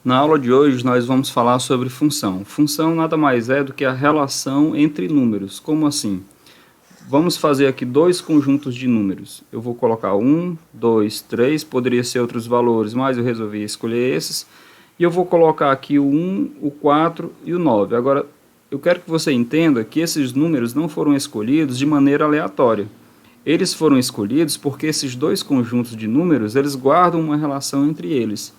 Na aula de hoje nós vamos falar sobre função. Função nada mais é do que a relação entre números. Como assim? Vamos fazer aqui dois conjuntos de números. Eu vou colocar 1, 2, 3, poderia ser outros valores, mas eu resolvi escolher esses. E eu vou colocar aqui o 1, o 4 e o 9. Agora, eu quero que você entenda que esses números não foram escolhidos de maneira aleatória. Eles foram escolhidos porque esses dois conjuntos de números, eles guardam uma relação entre eles.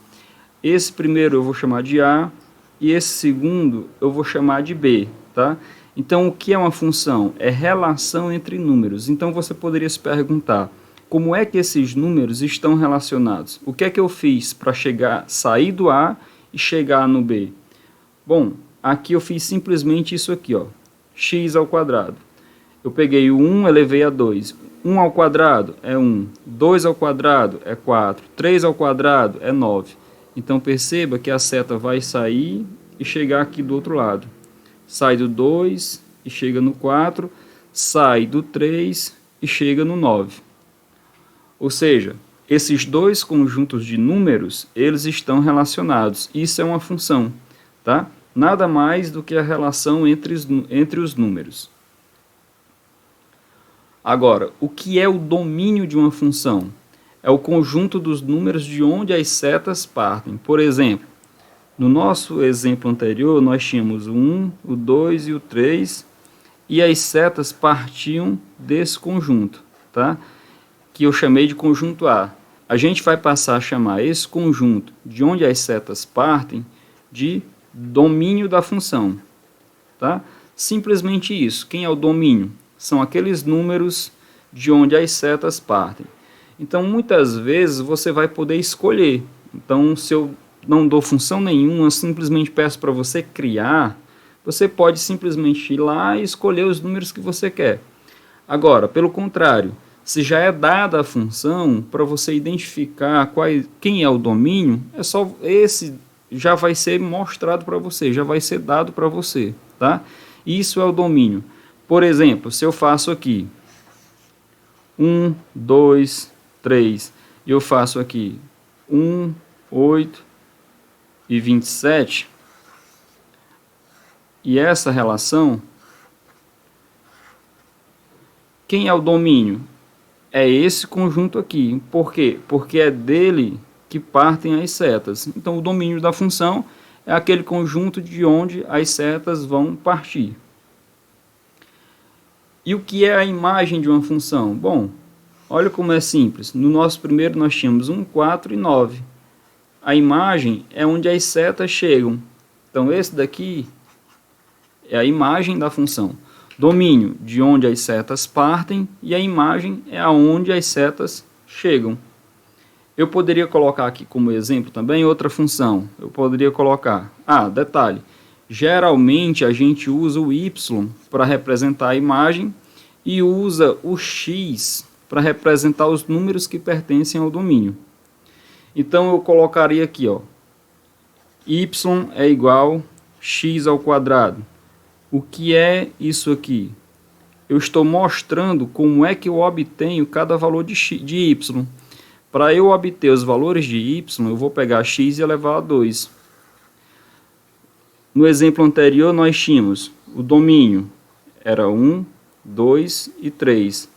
Esse primeiro eu vou chamar de A e esse segundo eu vou chamar de B, tá? Então, o que é uma função? É relação entre números. Então, você poderia se perguntar, como é que esses números estão relacionados? O que é que eu fiz para sair do A e chegar no B? Bom, aqui eu fiz simplesmente isso aqui, ó, x ao quadrado. Eu peguei o 1, elevei a 2. 1 ao quadrado é 1, 2 ao quadrado é 4, 3 ao quadrado é 9. Então, perceba que a seta vai sair e chegar aqui do outro lado. Sai do 2 e chega no 4, sai do 3 e chega no 9. Ou seja, esses dois conjuntos de números, eles estão relacionados. Isso é uma função, tá? Nada mais do que a relação entre os números. Agora, o que é o domínio de uma função? É o conjunto dos números de onde as setas partem. Por exemplo, no nosso exemplo anterior, nós tínhamos o 1, o 2 e o 3, e as setas partiam desse conjunto, tá? Que eu chamei de conjunto A. A gente vai passar a chamar esse conjunto de onde as setas partem de domínio da função, tá? Simplesmente isso. Quem é o domínio? São aqueles números de onde as setas partem. Então, muitas vezes, você vai poder escolher. Então, se eu não dou função nenhuma, simplesmente peço para você criar, você pode simplesmente ir lá e escolher os números que você quer. Agora, pelo contrário, se já é dada a função, para você identificar quem é o domínio, é só esse já vai ser mostrado para você, já vai ser dado para você, tá? Isso é o domínio. Por exemplo, se eu faço aqui 1, 2, 3, e eu faço aqui 1, 8 e 27, e essa relação, quem é o domínio? É esse conjunto aqui. Por quê? Porque é dele que partem as setas. Então, o domínio da função é aquele conjunto de onde as setas vão partir. E o que é a imagem de uma função? Bom, olha como é simples. No nosso primeiro nós tínhamos 1, 4 e 9. A imagem é onde as setas chegam. Então, esse daqui é a imagem da função. Domínio, de onde as setas partem, e a imagem é aonde as setas chegam. Eu poderia colocar aqui como exemplo também outra função. Eu poderia colocar, detalhe, geralmente a gente usa o y para representar a imagem e usa o x para representar os números que pertencem ao domínio. Então eu colocaria aqui, ó, y é igual a x ao quadrado. O que é isso aqui? Eu estou mostrando como é que eu obtenho cada valor de y. Para eu obter os valores de y, eu vou pegar x e elevar a 2. No exemplo anterior, nós tínhamos o domínio, era 1, 2 e 3.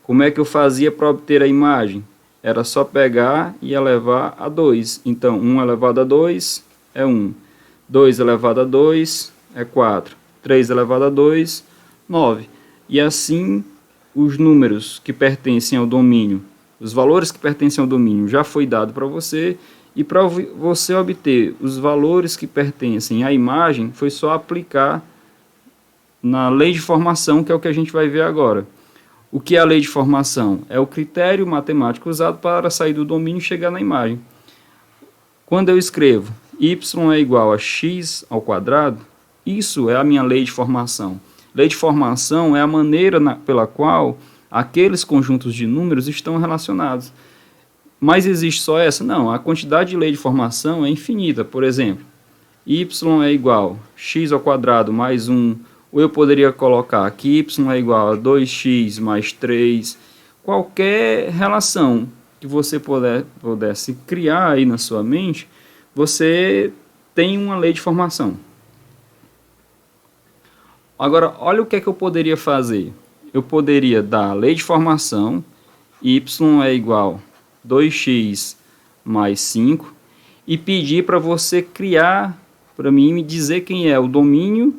Como é que eu fazia para obter a imagem? Era só pegar e elevar a 2. Então, 1 elevado a 2 é 1. 2 elevado a 2 é 4. 3 elevado a 2, 9. E assim, os números que pertencem ao domínio, os valores que pertencem ao domínio já foi dado para você, e para você obter os valores que pertencem à imagem, foi só aplicar na lei de formação, que é o que a gente vai ver agora. O que é a lei de formação? É o critério matemático usado para sair do domínio e chegar na imagem. Quando eu escrevo y é igual a x ao quadrado, isso é a minha lei de formação. Lei de formação é a maneira pela qual aqueles conjuntos de números estão relacionados. Mas existe só essa? Não, a quantidade de lei de formação é infinita. Por exemplo, y é igual a x ao quadrado mais 1, ou eu poderia colocar que y é igual a 2x mais 3. Qualquer relação que você pudesse criar aí na sua mente, você tem uma lei de formação. Agora, olha o que é que eu poderia fazer. Eu poderia dar a lei de formação, y é igual a 2x mais 5, e pedir para você criar, para mim, me dizer quem é o domínio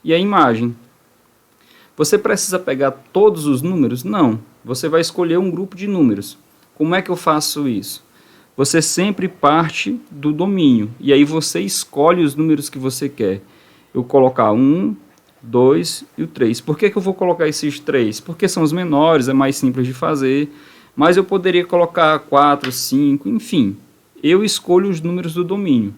e a imagem. Você precisa pegar todos os números? Não. Você vai escolher um grupo de números. Como é que eu faço isso? Você sempre parte do domínio, e aí você escolhe os números que você quer. Eu colocar 1, 2 e o 3. Por que eu vou colocar esses 3? Porque são os menores, é mais simples de fazer, mas eu poderia colocar 4, 5, enfim. Eu escolho os números do domínio.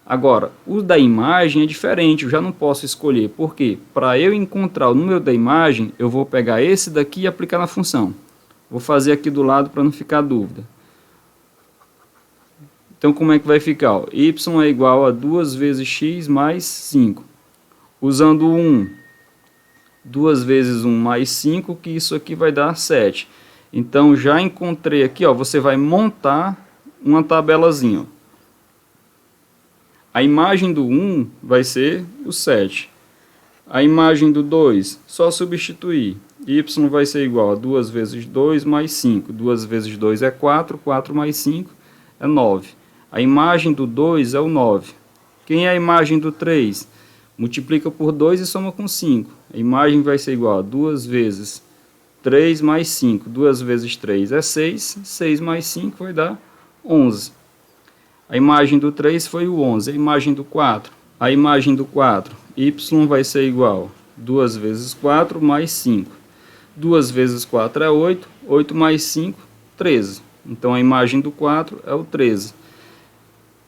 Agora, o da imagem é diferente, eu já não posso escolher. Por quê? Para eu encontrar o número da imagem, eu vou pegar esse daqui e aplicar na função. Vou fazer aqui do lado para não ficar dúvida. Então, como é que vai ficar? Ó, y é igual a 2 vezes x mais 5. Usando 1, 2 vezes 1 mais 5, que isso aqui vai dar 7. Então, já encontrei aqui, ó, você vai montar uma tabelazinha. Ó. A imagem do 1 vai ser o 7. A imagem do 2, só substituir. Y vai ser igual a 2 vezes 2 mais 5. 2 vezes 2 é 4, 4 mais 5 é 9. A imagem do 2 é o 9. Quem é a imagem do 3? Multiplica por 2 e soma com 5. A imagem vai ser igual a 2 vezes 3 mais 5. 2 vezes 3 é 6. 6 mais 5 vai dar 11. A imagem do 3 foi o 11. A imagem do 4? A imagem do 4. Y vai ser igual a 2 vezes 4 mais 5. 2 vezes 4 é 8. 8 mais 5, 13. Então a imagem do 4 é o 13.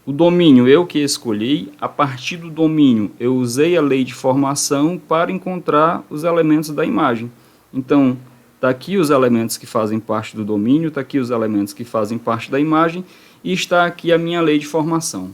O domínio eu que escolhi, a partir do domínio eu usei a lei de formação para encontrar os elementos da imagem. Então, está aqui os elementos que fazem parte do domínio, está aqui os elementos que fazem parte da imagem e está aqui a minha lei de formação.